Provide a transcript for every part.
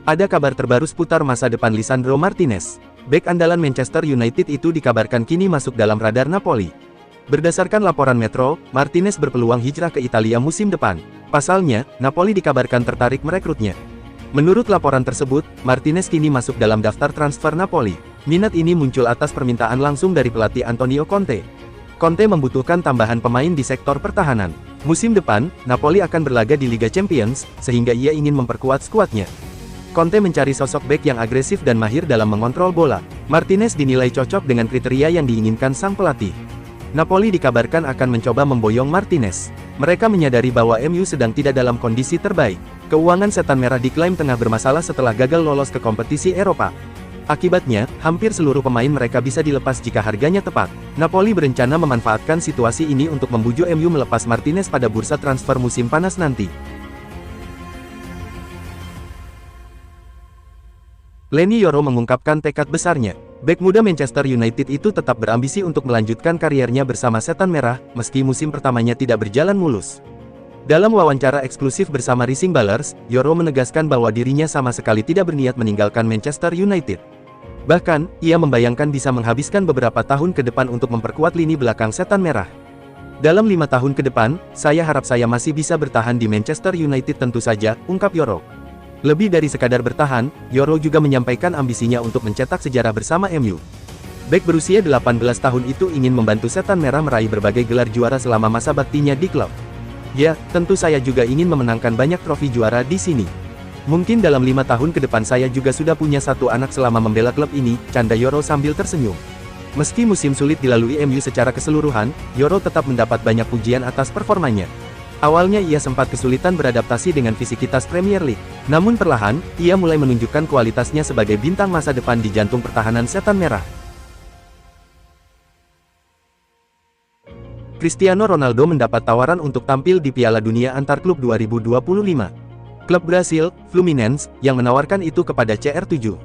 Ada kabar terbaru seputar masa depan Lisandro Martinez. Bek andalan Manchester United itu dikabarkan kini masuk dalam radar Napoli. Berdasarkan laporan Metro, Martinez berpeluang hijrah ke Italia musim depan. Pasalnya, Napoli dikabarkan tertarik merekrutnya. Menurut laporan tersebut, Martinez kini masuk dalam daftar transfer Napoli. Minat ini muncul atas permintaan langsung dari pelatih Antonio Conte. Conte membutuhkan tambahan pemain di sektor pertahanan. Musim depan, Napoli akan berlaga di Liga Champions, sehingga ia ingin memperkuat skuadnya. Conte mencari sosok bek yang agresif dan mahir dalam mengontrol bola. Martinez dinilai cocok dengan kriteria yang diinginkan sang pelatih. Napoli dikabarkan akan mencoba memboyong Martinez. Mereka menyadari bahwa MU sedang tidak dalam kondisi terbaik. Keuangan setan merah diklaim tengah bermasalah setelah gagal lolos ke kompetisi Eropa. Akibatnya, hampir seluruh pemain mereka bisa dilepas jika harganya tepat. Napoli berencana memanfaatkan situasi ini untuk membujuk MU melepas Martinez pada bursa transfer musim panas nanti. Leny Yoro mengungkapkan tekad besarnya. Bek muda Manchester United itu tetap berambisi untuk melanjutkan kariernya bersama Setan Merah, meski musim pertamanya tidak berjalan mulus. Dalam wawancara eksklusif bersama Rising Ballers, Yoro menegaskan bahwa dirinya sama sekali tidak berniat meninggalkan Manchester United. Bahkan, ia membayangkan bisa menghabiskan beberapa tahun ke depan untuk memperkuat lini belakang Setan Merah. Dalam 5 tahun ke depan, saya harap saya masih bisa bertahan di Manchester United tentu saja, ungkap Yoro. Lebih dari sekadar bertahan, Yoro juga menyampaikan ambisinya untuk mencetak sejarah bersama MU. Bek berusia 18 tahun itu ingin membantu Setan Merah meraih berbagai gelar juara selama masa baktinya di klub. Ya, tentu saya juga ingin memenangkan banyak trofi juara di sini. Mungkin dalam 5 tahun ke depan saya juga sudah punya 1 anak selama membela klub ini, canda Yoro sambil tersenyum. Meski musim sulit dilalui MU secara keseluruhan, Yoro tetap mendapat banyak pujian atas performanya. Awalnya ia sempat kesulitan beradaptasi dengan fisikitas Premier League. Namun perlahan, ia mulai menunjukkan kualitasnya sebagai bintang masa depan di jantung pertahanan Setan Merah. Cristiano Ronaldo mendapat tawaran untuk tampil di Piala Dunia Antar Klub 2025. Klub Brasil, Fluminense, yang menawarkan itu kepada CR7.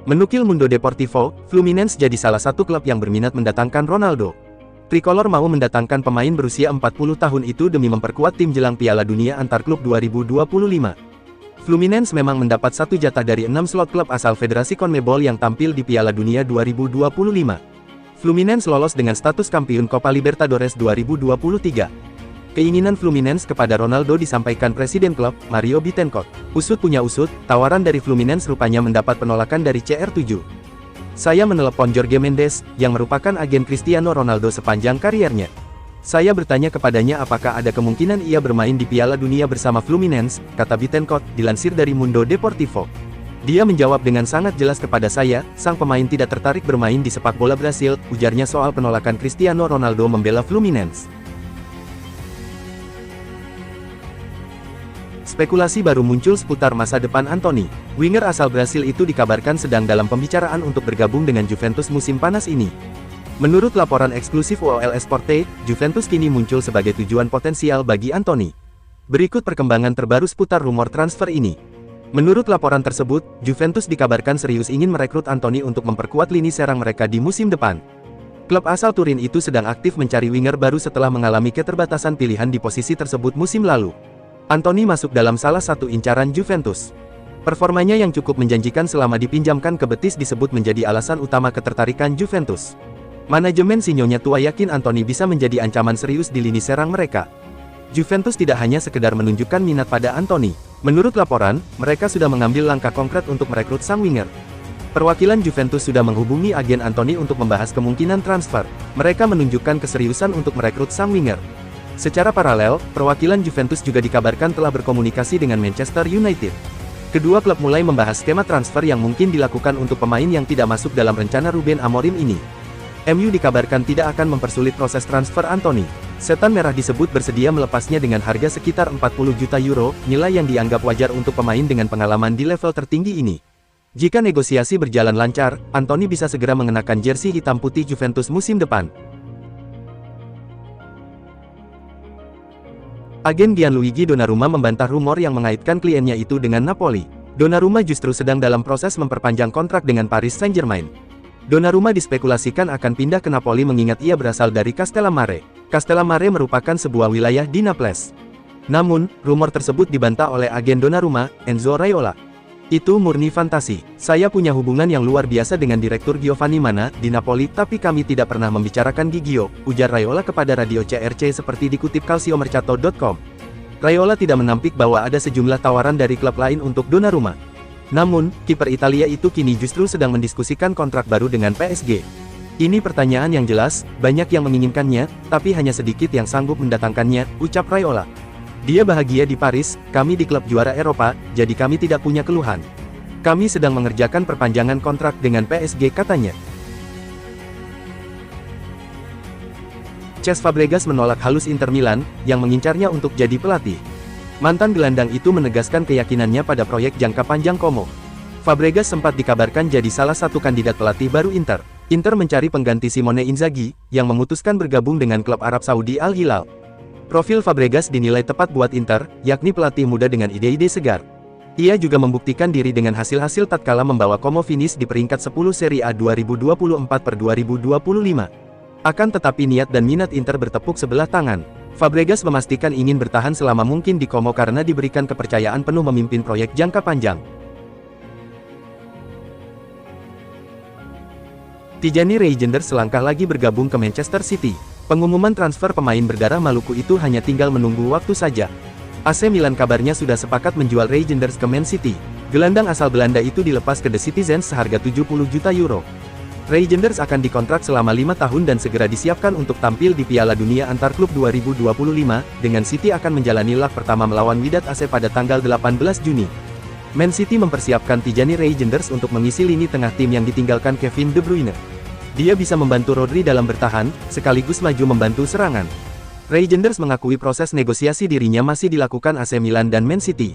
Menukil Mundo Deportivo, Fluminense jadi salah satu klub yang berminat mendatangkan Ronaldo. Tricolor mau mendatangkan pemain berusia 40 tahun itu demi memperkuat tim jelang Piala Dunia Antar Klub 2025. Fluminense memang mendapat 1 jatah dari 6 slot klub asal Federasi CONMEBOL yang tampil di Piala Dunia 2025. Fluminense lolos dengan status kampiun Copa Libertadores 2023. Keinginan Fluminense kepada Ronaldo disampaikan Presiden klub, Mario Bittencourt. Usut punya usut, tawaran dari Fluminense rupanya mendapat penolakan dari CR7. Saya menelepon Jorge Mendes, yang merupakan agen Cristiano Ronaldo sepanjang kariernya. Saya bertanya kepadanya apakah ada kemungkinan ia bermain di Piala Dunia bersama Fluminense, kata Bittencourt, dilansir dari Mundo Deportivo. Dia menjawab dengan sangat jelas kepada saya, sang pemain tidak tertarik bermain di sepak bola Brasil, ujarnya soal penolakan Cristiano Ronaldo membela Fluminense. Spekulasi baru muncul seputar masa depan Antony. Winger asal Brasil itu dikabarkan sedang dalam pembicaraan untuk bergabung dengan Juventus musim panas ini. Menurut laporan eksklusif UOL Esporte, Juventus kini muncul sebagai tujuan potensial bagi Antony. Berikut perkembangan terbaru seputar rumor transfer ini. Menurut laporan tersebut, Juventus dikabarkan serius ingin merekrut Antony untuk memperkuat lini serang mereka di musim depan. Klub asal Turin itu sedang aktif mencari winger baru setelah mengalami keterbatasan pilihan di posisi tersebut musim lalu. Antony masuk dalam salah satu incaran Juventus. Performanya yang cukup menjanjikan selama dipinjamkan ke Betis disebut menjadi alasan utama ketertarikan Juventus. Manajemen Sinyonya tua yakin Antony bisa menjadi ancaman serius di lini serang mereka. Juventus tidak hanya sekedar menunjukkan minat pada Antony. Menurut laporan, mereka sudah mengambil langkah konkret untuk merekrut sang winger. Perwakilan Juventus sudah menghubungi agen Antony untuk membahas kemungkinan transfer. Mereka menunjukkan keseriusan untuk merekrut sang winger. Secara paralel, perwakilan Juventus juga dikabarkan telah berkomunikasi dengan Manchester United. Kedua klub mulai membahas skema transfer yang mungkin dilakukan untuk pemain yang tidak masuk dalam rencana Ruben Amorim ini. MU dikabarkan tidak akan mempersulit proses transfer Antony. Setan Merah disebut bersedia melepasnya dengan harga sekitar 40 juta euro, nilai yang dianggap wajar untuk pemain dengan pengalaman di level tertinggi ini. Jika negosiasi berjalan lancar, Antony bisa segera mengenakan jersey hitam putih Juventus musim depan. Agen Gianluigi Donnarumma membantah rumor yang mengaitkan kliennya itu dengan Napoli. Donnarumma justru sedang dalam proses memperpanjang kontrak dengan Paris Saint-Germain. Donnarumma dispekulasikan akan pindah ke Napoli mengingat ia berasal dari Castellammare. Castellammare merupakan sebuah wilayah di Naples. Namun, rumor tersebut dibantah oleh agen Donnarumma, Enzo Raiola. Itu murni fantasi. Saya punya hubungan yang luar biasa dengan Direktur Giovanni Mana di Napoli, tapi kami tidak pernah membicarakan Gigio, ujar Raiola kepada radio CRC seperti dikutip calciomercato.com. Raiola tidak menampik bahwa ada sejumlah tawaran dari klub lain untuk Donnarumma. Namun, kiper Italia itu kini justru sedang mendiskusikan kontrak baru dengan PSG. Ini pertanyaan yang jelas, banyak yang menginginkannya, tapi hanya sedikit yang sanggup mendatangkannya, ucap Raiola. Dia bahagia di Paris, kami di klub juara Eropa, jadi kami tidak punya keluhan. Kami sedang mengerjakan perpanjangan kontrak dengan PSG, katanya. Cesc Fabregas menolak halus Inter Milan, yang mengincarnya untuk jadi pelatih. Mantan gelandang itu menegaskan keyakinannya pada proyek jangka panjang Como. Fabregas sempat dikabarkan jadi salah satu kandidat pelatih baru Inter. Inter mencari pengganti Simone Inzaghi, yang memutuskan bergabung dengan klub Arab Saudi Al Hilal. Profil Fabregas dinilai tepat buat Inter, yakni pelatih muda dengan ide-ide segar. Ia juga membuktikan diri dengan hasil-hasil tatkala membawa Como finish di peringkat 10 Serie A 2024/2025. Akan tetapi niat dan minat Inter bertepuk sebelah tangan. Fabregas memastikan ingin bertahan selama mungkin di Como karena diberikan kepercayaan penuh memimpin proyek jangka panjang. Tijani Reijnders selangkah lagi bergabung ke Manchester City. Pengumuman transfer pemain berdarah Maluku itu hanya tinggal menunggu waktu saja. AC Milan kabarnya sudah sepakat menjual Reijnders ke Man City. Gelandang asal Belanda itu dilepas ke The Citizens seharga 70 juta euro. Reijnders akan dikontrak selama 5 tahun dan segera disiapkan untuk tampil di Piala Dunia Antar Klub 2025, dengan City akan menjalani lag pertama melawan Wydad AC pada tanggal 18 Juni. Man City mempersiapkan Tijani Reijnders untuk mengisi lini tengah tim yang ditinggalkan Kevin De Bruyne. Dia bisa membantu Rodri dalam bertahan, sekaligus maju membantu serangan. Reijnders mengakui proses negosiasi dirinya masih dilakukan AC Milan dan Man City.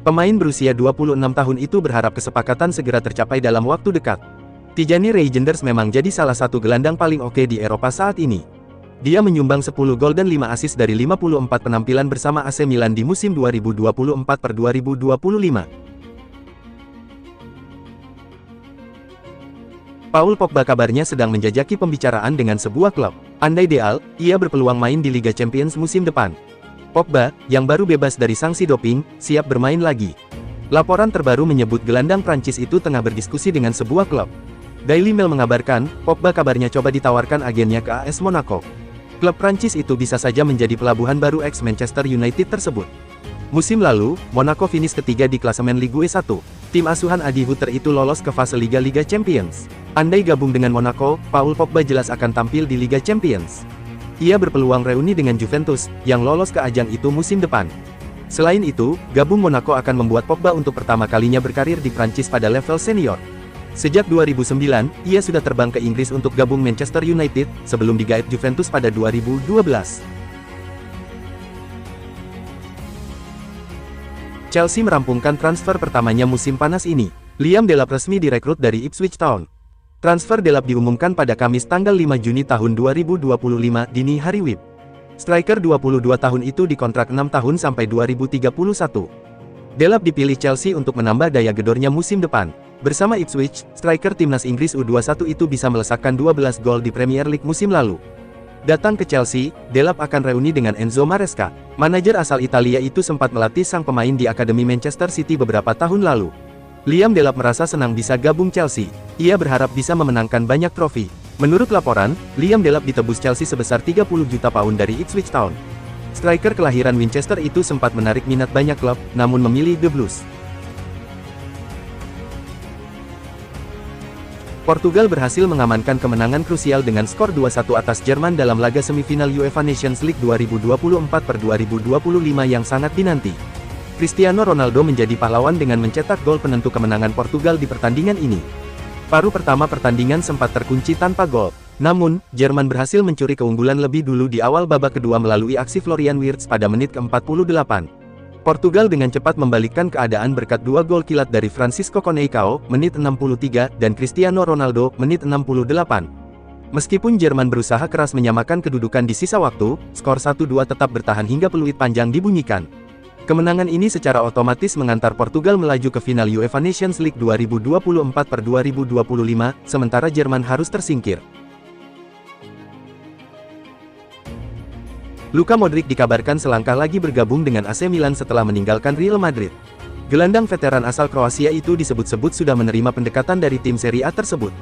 Pemain berusia 26 tahun itu berharap kesepakatan segera tercapai dalam waktu dekat. Tijani Reijnders memang jadi salah satu gelandang paling oke di Eropa saat ini. Dia menyumbang 10 gol dan 5 assist dari 54 penampilan bersama AC Milan di musim 2024/2025. Paul Pogba kabarnya sedang menjajaki pembicaraan dengan sebuah klub. Andai ideal, ia berpeluang main di Liga Champions musim depan. Pogba, yang baru bebas dari sanksi doping, siap bermain lagi. Laporan terbaru menyebut gelandang Prancis itu tengah berdiskusi dengan sebuah klub. Daily Mail mengabarkan, Pogba kabarnya coba ditawarkan agennya ke AS Monaco. Klub Prancis itu bisa saja menjadi pelabuhan baru ex-Manchester United tersebut. Musim lalu, Monaco finish ketiga di klasemen Ligue 1. Tim asuhan Adi Hutter itu lolos ke fase Liga Champions. Andai gabung dengan Monaco, Paul Pogba jelas akan tampil di Liga Champions. Ia berpeluang reuni dengan Juventus, yang lolos ke ajang itu musim depan. Selain itu, gabung Monaco akan membuat Pogba untuk pertama kalinya berkarir di Prancis pada level senior. Sejak 2009, ia sudah terbang ke Inggris untuk gabung Manchester United, sebelum digait Juventus pada 2012. Chelsea merampungkan transfer pertamanya musim panas ini. Liam Delap resmi direkrut dari Ipswich Town. Transfer Delap diumumkan pada Kamis tanggal 5 Juni tahun 2025 dini hari WIB. Striker 22 tahun itu dikontrak 6 tahun sampai 2031. Delap dipilih Chelsea untuk menambah daya gedornya musim depan. Bersama Ipswich, striker timnas Inggris U21 itu bisa melesakkan 12 gol di Premier League musim lalu. Datang ke Chelsea, Delap akan reuni dengan Enzo Maresca. Manajer asal Italia itu sempat melatih sang pemain di Akademi Manchester City beberapa tahun lalu. Liam Delap merasa senang bisa gabung Chelsea. Ia berharap bisa memenangkan banyak trofi. Menurut laporan, Liam Delap ditebus Chelsea sebesar 30 juta pound dari Ipswich Town. Striker kelahiran Winchester itu sempat menarik minat banyak klub, namun memilih The Blues. Portugal berhasil mengamankan kemenangan krusial dengan skor 2-1 atas Jerman dalam laga semifinal UEFA Nations League 2024/2025 yang sangat dinanti. Cristiano Ronaldo menjadi pahlawan dengan mencetak gol penentu kemenangan Portugal di pertandingan ini. Paruh pertama pertandingan sempat terkunci tanpa gol. Namun, Jerman berhasil mencuri keunggulan lebih dulu di awal babak kedua melalui aksi Florian Wirtz pada menit ke-48. Portugal dengan cepat membalikkan keadaan berkat 2 gol kilat dari Francisco Coneição, menit 63, dan Cristiano Ronaldo, menit 68. Meskipun Jerman berusaha keras menyamakan kedudukan di sisa waktu, skor 1-2 tetap bertahan hingga peluit panjang dibunyikan. Kemenangan ini secara otomatis mengantar Portugal melaju ke final UEFA Nations League 2024/2025, sementara Jerman harus tersingkir. Luka Modric dikabarkan selangkah lagi bergabung dengan AC Milan setelah meninggalkan Real Madrid. Gelandang veteran asal Kroasia itu disebut-sebut sudah menerima pendekatan dari tim Serie A tersebut.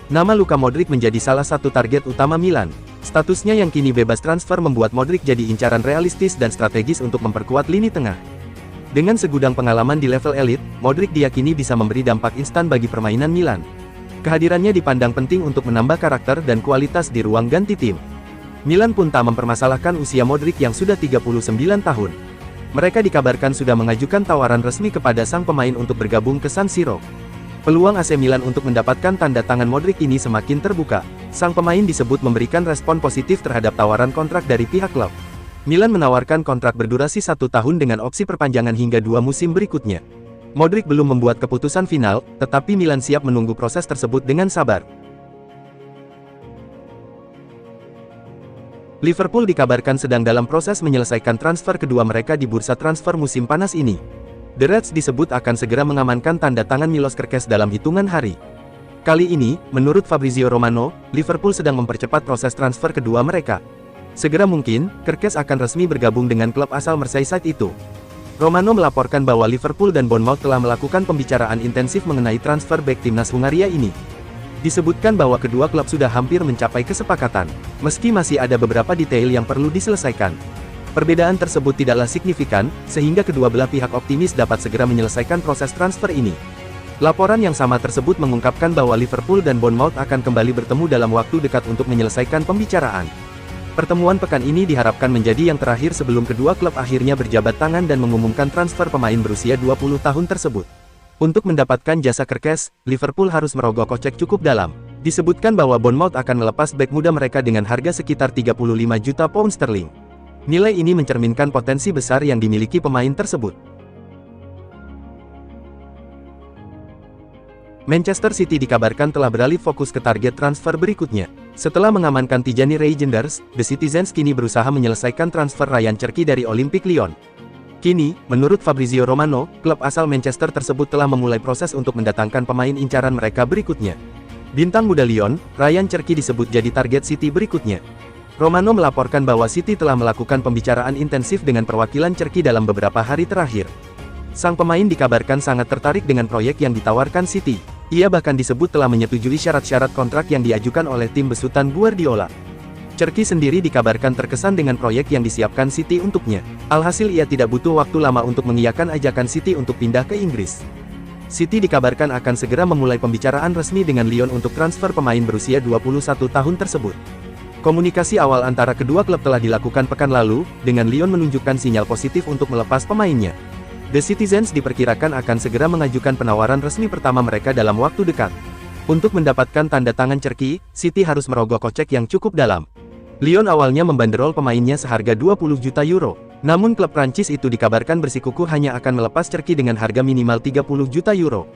Nama Luka Modric menjadi salah satu target utama Milan. Statusnya yang kini bebas transfer membuat Modric jadi incaran realistis dan strategis untuk memperkuat lini tengah. Dengan segudang pengalaman di level elit, Modric diyakini bisa memberi dampak instan bagi permainan Milan. Kehadirannya dipandang penting untuk menambah karakter dan kualitas di ruang ganti tim. Milan pun tak mempermasalahkan usia Modric yang sudah 39 tahun. Mereka dikabarkan sudah mengajukan tawaran resmi kepada sang pemain untuk bergabung ke San Siro. Peluang AC Milan untuk mendapatkan tanda tangan Modric ini semakin terbuka. Sang pemain disebut memberikan respon positif terhadap tawaran kontrak dari pihak klub. Milan menawarkan kontrak berdurasi 1 tahun dengan opsi perpanjangan hingga 2 musim berikutnya. Modric belum membuat keputusan final, tetapi Milan siap menunggu proses tersebut dengan sabar. Liverpool dikabarkan sedang dalam proses menyelesaikan transfer kedua mereka di bursa transfer musim panas ini. The Reds disebut akan segera mengamankan tanda tangan Milos Kerkez dalam hitungan hari. Kali ini, menurut Fabrizio Romano, Liverpool sedang mempercepat proses transfer kedua mereka. Segera mungkin, Kerkez akan resmi bergabung dengan klub asal Merseyside itu. Romano melaporkan bahwa Liverpool dan Bournemouth telah melakukan pembicaraan intensif mengenai transfer bek timnas Hungaria ini. Disebutkan bahwa kedua klub sudah hampir mencapai kesepakatan, meski masih ada beberapa detail yang perlu diselesaikan. Perbedaan tersebut tidaklah signifikan, sehingga kedua belah pihak optimis dapat segera menyelesaikan proses transfer ini. Laporan yang sama tersebut mengungkapkan bahwa Liverpool dan Bournemouth akan kembali bertemu dalam waktu dekat untuk menyelesaikan pembicaraan. Pertemuan pekan ini diharapkan menjadi yang terakhir sebelum kedua klub akhirnya berjabat tangan dan mengumumkan transfer pemain berusia 20 tahun tersebut. Untuk mendapatkan jasa Kerkez, Liverpool harus merogoh kocek cukup dalam. Disebutkan bahwa Bournemouth akan melepas bek muda mereka dengan harga sekitar 35 juta pound sterling. Nilai ini mencerminkan potensi besar yang dimiliki pemain tersebut. Manchester City dikabarkan telah beralih fokus ke target transfer berikutnya. Setelah mengamankan Tijani Reijnders, The Citizens kini berusaha menyelesaikan transfer Ryan Cherki dari Olympique Lyon. Kini, menurut Fabrizio Romano, klub asal Manchester tersebut telah memulai proses untuk mendatangkan pemain incaran mereka berikutnya. Bintang muda Lyon, Ryan Cherki disebut jadi target City berikutnya. Romano melaporkan bahwa City telah melakukan pembicaraan intensif dengan perwakilan Cherki dalam beberapa hari terakhir. Sang pemain dikabarkan sangat tertarik dengan proyek yang ditawarkan City. Ia bahkan disebut telah menyetujui syarat-syarat kontrak yang diajukan oleh tim besutan Guardiola. Cherki sendiri dikabarkan terkesan dengan proyek yang disiapkan City untuknya. Alhasil ia tidak butuh waktu lama untuk mengiyakan ajakan City untuk pindah ke Inggris. City dikabarkan akan segera memulai pembicaraan resmi dengan Lyon untuk transfer pemain berusia 21 tahun tersebut. Komunikasi awal antara kedua klub telah dilakukan pekan lalu, dengan Lyon menunjukkan sinyal positif untuk melepas pemainnya. The Citizens diperkirakan akan segera mengajukan penawaran resmi pertama mereka dalam waktu dekat. Untuk mendapatkan tanda tangan Cherki, City harus merogoh kocek yang cukup dalam. Lyon awalnya membanderol pemainnya seharga 20 juta euro. Namun klub Prancis itu dikabarkan bersikukuh hanya akan melepas Cherki dengan harga minimal 30 juta euro.